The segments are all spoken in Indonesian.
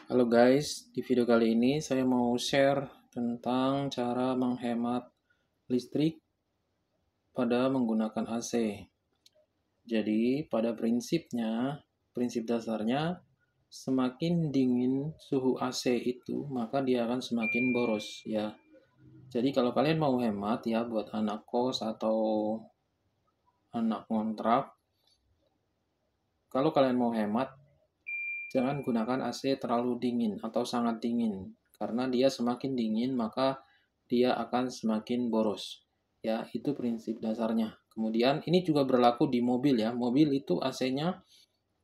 Halo guys, di video kali ini saya mau share tentang cara menghemat listrik pada menggunakan AC. Jadi, pada prinsipnya, prinsip dasarnya, semakin dingin suhu AC itu, maka dia akan semakin boros ya. Jadi, kalau kalian mau hemat ya buat anak kos atau anak kontrak, kalau kalian mau hemat, jangan gunakan AC terlalu dingin atau sangat dingin, karena dia semakin dingin maka dia akan semakin boros. Ya, itu prinsip dasarnya. Kemudian ini juga berlaku di mobil ya. Mobil itu AC-nya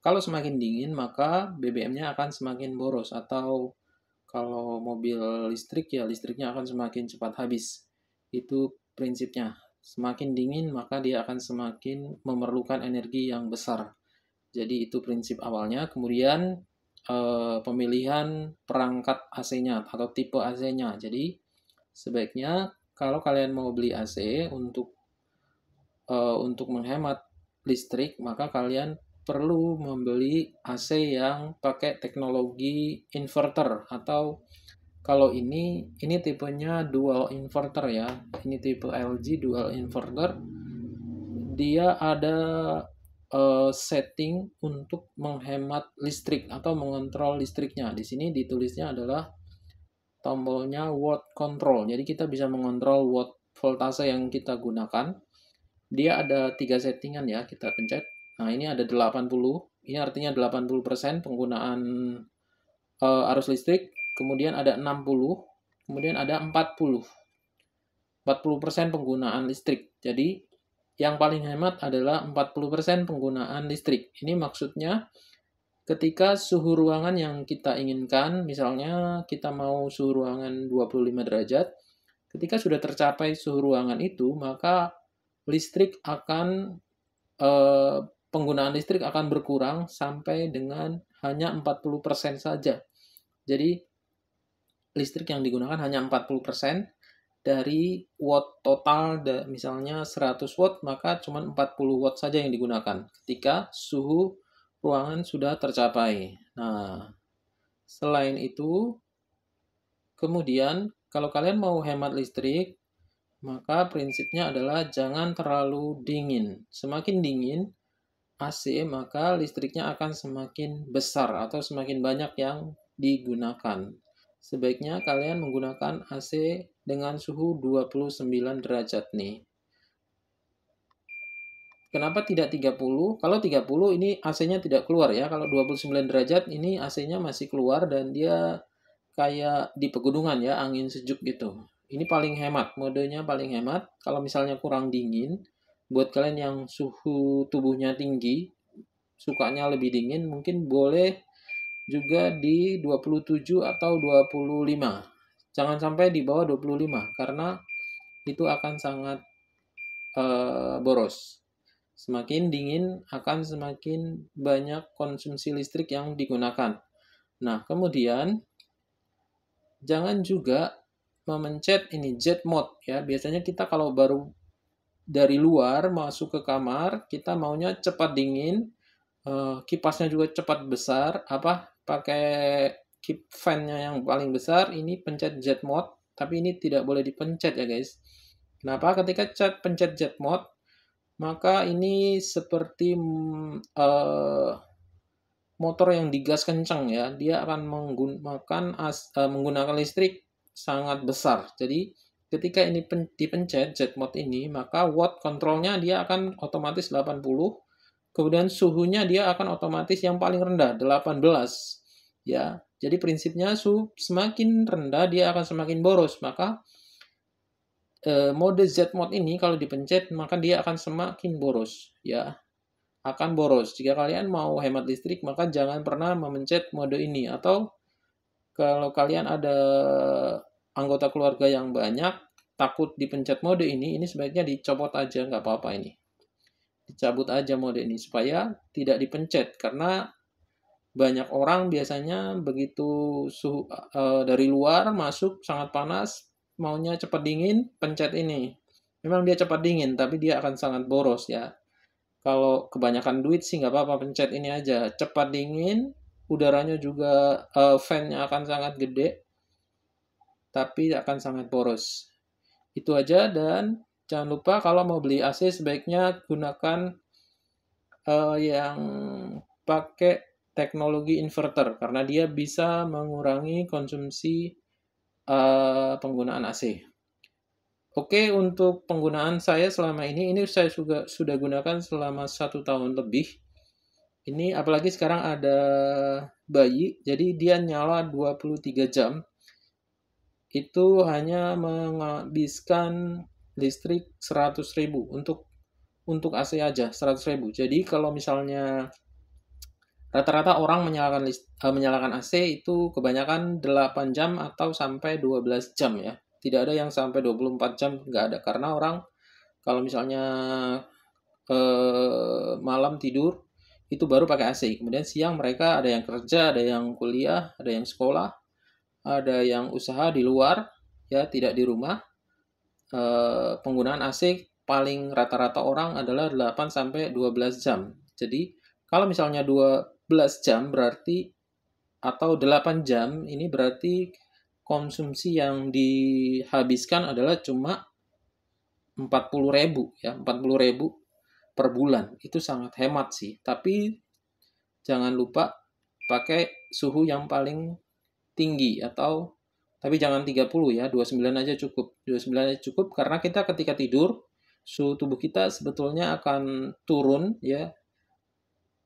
kalau semakin dingin maka BBM-nya akan semakin boros, atau kalau mobil listrik ya listriknya akan semakin cepat habis. Itu prinsipnya. Semakin dingin maka dia akan semakin memerlukan energi yang besar. Jadi itu prinsip awalnya. Kemudian pemilihan perangkat AC-nya atau tipe AC-nya. Jadi sebaiknya kalau kalian mau beli AC untuk menghemat listrik, maka kalian perlu membeli AC yang pakai teknologi inverter, atau kalau ini tipenya dual inverter ya. Ini tipe LG dual inverter. Dia ada setting untuk menghemat listrik atau mengontrol listriknya. Di sini ditulisnya adalah tombolnya watt control. Jadi kita bisa mengontrol watt voltase yang kita gunakan. Dia ada 3 settingan ya, kita pencet. Nah, ini ada 80. Ini artinya 80% penggunaan arus listrik. Kemudian ada 60. Kemudian ada 40. 40% penggunaan listrik. Jadi yang paling hemat adalah 40% penggunaan listrik. Ini maksudnya ketika suhu ruangan yang kita inginkan, misalnya kita mau suhu ruangan 25 derajat, ketika sudah tercapai suhu ruangan itu, maka listrik akan penggunaan listrik akan berkurang sampai dengan hanya 40% saja. Jadi listrik yang digunakan hanya 40% dari watt total, misalnya 100 watt, maka cuma 40 watt saja yang digunakan ketika suhu ruangan sudah tercapai. Nah, selain itu, kemudian kalau kalian mau hemat listrik, maka prinsipnya adalah jangan terlalu dingin. Semakin dingin AC, maka listriknya akan semakin besar atau semakin banyak yang digunakan. Sebaiknya kalian menggunakan AC dengan suhu 29 derajat nih. Kenapa tidak 30? Kalau 30 ini AC-nya tidak keluar ya. Kalau 29 derajat ini AC-nya masih keluar dan dia kayak di pegunungan ya, angin sejuk gitu. Ini paling hemat, modenya paling hemat. Kalau misalnya kurang dingin, buat kalian yang suhu tubuhnya tinggi, sukanya lebih dingin, mungkin boleh juga di 27 atau 25. Jangan sampai di bawah 25 karena itu akan sangat boros. Semakin dingin akan semakin banyak konsumsi listrik yang digunakan. Nah, kemudian jangan juga memencet ini jet mode ya. Biasanya kita kalau baru dari luar masuk ke kamar, kita maunya cepat dingin, kipasnya juga cepat besar, pakai keep fan-nya yang paling besar, ini pencet jet mode, tapi ini tidak boleh dipencet ya guys. Kenapa? Ketika pencet jet mode, maka ini seperti motor yang digas kencang ya, dia akan menggunakan listrik sangat besar. Jadi ketika ini dipencet jet mode ini, maka watt kontrolnya dia akan otomatis 80. Kemudian suhunya dia akan otomatis yang paling rendah 18 ya. Jadi prinsipnya suhu semakin rendah dia akan semakin boros. Maka mode Z mode ini kalau dipencet maka dia akan semakin boros ya. Akan boros. Jika kalian mau hemat listrik maka jangan pernah memencet mode ini, atau kalau kalian ada anggota keluarga yang banyak takut dipencet mode ini sebaiknya dicopot aja, nggak apa-apa ini. Dicabut aja mode ini supaya tidak dipencet, karena banyak orang biasanya begitu suhu dari luar masuk sangat panas, maunya cepat dingin, pencet ini. Memang dia cepat dingin, tapi dia akan sangat boros ya. Kalau kebanyakan duit sih nggak apa-apa, pencet ini aja. Cepat dingin, udaranya juga fan-nya akan sangat gede, tapi akan sangat boros. Itu aja, dan jangan lupa kalau mau beli AC sebaiknya gunakan yang pakai teknologi inverter karena dia bisa mengurangi konsumsi penggunaan AC. Oke, untuk penggunaan saya selama ini saya juga sudah gunakan selama 1 tahun lebih. Ini apalagi sekarang ada bayi, jadi dia nyala 23 jam. Itu hanya menghabiskan listrik 100.000 untuk AC aja 100.000. Jadi kalau misalnya rata-rata orang menyalakan AC itu kebanyakan 8 jam atau sampai 12 jam ya. Tidak ada yang sampai 24 jam, nggak ada. Karena orang kalau misalnya malam tidur itu baru pakai AC. Kemudian siang mereka ada yang kerja, ada yang kuliah, ada yang sekolah, ada yang usaha di luar, ya tidak di rumah. Penggunaan AC paling rata-rata orang adalah 8 sampai 12 jam. Jadi kalau misalnya 12 jam berarti atau 8 jam ini berarti konsumsi yang dihabiskan adalah cuma 40.000 ya, 40.000 per bulan. Itu sangat hemat sih. Tapi jangan lupa pakai suhu yang paling tinggi atau tapi jangan 30 ya, 29 aja cukup. 29 aja cukup karena kita ketika tidur suhu tubuh kita sebetulnya akan turun ya,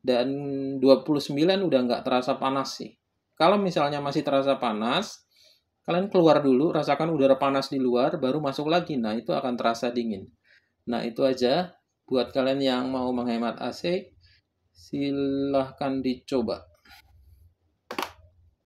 dan 29 udah nggak terasa panas sih. Kalau misalnya masih terasa panas, kalian keluar dulu, rasakan udara panas di luar, baru masuk lagi. Nah, itu akan terasa dingin. Nah, itu aja buat kalian yang mau menghemat AC, silahkan dicoba.